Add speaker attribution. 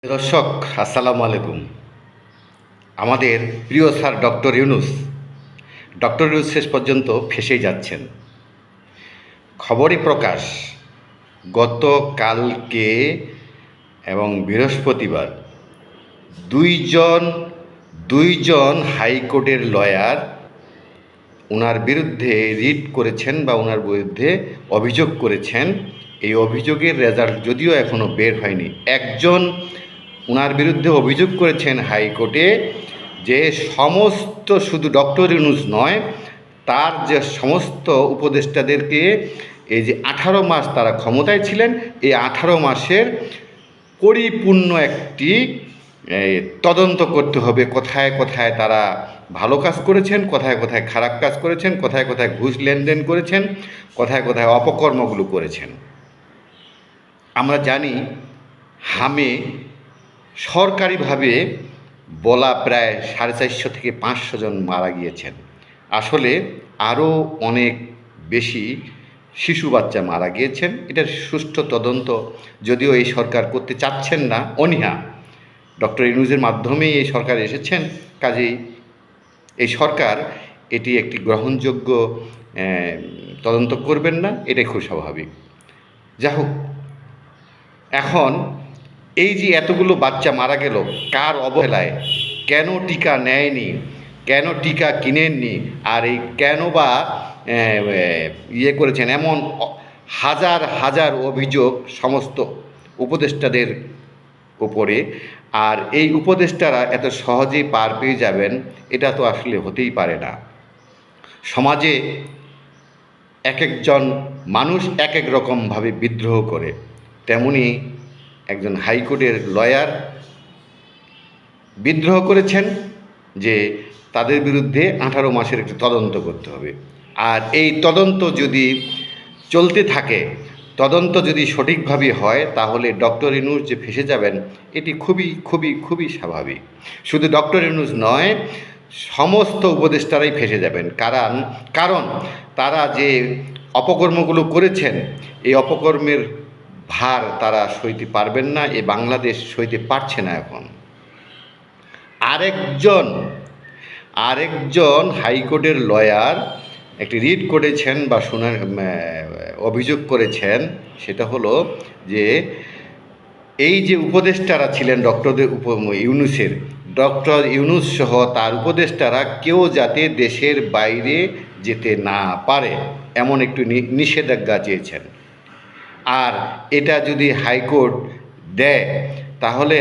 Speaker 1: দর্শক, আসসালামু আলাইকুম। আমাদের প্রিয় স্যার ডক্টর ইউনুস শেষ পর্যন্ত ফেঁসেই যাচ্ছেন। খবরে প্রকাশ, গতকালকে এবং বৃহস্পতিবার দুইজন দুইজন হাইকোর্টের লয়ার ওনার বিরুদ্ধে রিট করেছেন বা ওনার বিরুদ্ধে অভিযোগ করেছেন। এই অভিযোগের রেজাল্ট যদিও এখনও বের হয়নি। একজন ওনার বিরুদ্ধে অভিযোগ করেছেন হাইকোর্টে যে সমস্ত, শুধু ডক্টর ইউনুস নয়, তার যে সমস্ত উপদেষ্টাদেরকে এই যে 18 মাস তারা ক্ষমতায় ছিলেন, এই 18 মাসের পরিপূর্ণ একটি তদন্ত করতে হবে। কোথায় কোথায় তারা ভালো কাজ করেছেন, কোথায় কোথায় খারাপ কাজ করেছেন, কোথায় কোথায় ঘুষ লেনদেন করেছেন, কোথায় কোথায় অপকর্মগুলো করেছেন। আমরা জানি হামে সরকারিভাবে বলা প্রায় 450 থেকে 500 জন মারা গিয়েছেন। আসলে আরও অনেক বেশি শিশু বাচ্চা মারা গিয়েছেন। এটার সুষ্ঠু তদন্ত যদিও এই সরকার করতে চাচ্ছেন না, অনীহা। ডক্টর ইউনূসের মাধ্যমেই এই সরকার এসেছেন, কাজেই এই সরকার এটি একটি গ্রহণযোগ্য তদন্ত করবেন না, এটাই খুব স্বাভাবিক। যা হোক, এখন এই যে এতগুলো বাচ্চা মারা গেল কার অবহেলায়, কেন টিকা নেয়নি, কেন টিকা কিনেননি, আর এই কেন বা করেছেন, এমন হাজার হাজার অভিযোগ সমস্ত উপদেষ্টাদের উপরে। আর এই উপদেষ্টারা এত সহজেই পার পেয়ে যাবেন, এটা তো আসলে হতেই পারে না। সমাজে এক একজন মানুষ এক এক রকমভাবে বিদ্রোহ করে, তেমনি একজন হাইকোর্টের লয়ার বিদ্রোহ করেছেন যে তাদের বিরুদ্ধে 18 মাসের একটি তদন্ত করতে হবে। আর এই তদন্ত যদি চলতে থাকে, তদন্ত যদি সঠিকভাবে হয়, তাহলে ডক্টর ইউনূস যে ফেঁসে যাবেন এটি খুবই খুবই খুবই স্বাভাবিক। শুধু ডক্টর ইউনূস নয়, সমস্ত উপদেষ্টারাই ফেঁসে যাবেন। কারণ তারা যে অপকর্মগুলো করেছেন, এই অপকর্মের ভার তারা সইতে পারবেন না, এই বাংলাদেশ সইতে পারছে না। এখন আরেকজন হাইকোর্টের লয়ার একটি রিট করেছেন বা অভিযোগ করেছেন, সেটা হলো যে এই যে উপদেষ্টারা ছিলেন ডক্টর ইউনূস সহ তার উপদেষ্টারা কেউ যাতে দেশের বাইরে যেতে না পারে এমন একটু নিষেধাজ্ঞা চেয়েছেন। আর এটা যদি হাইকোর্ট দেয়, তাহলে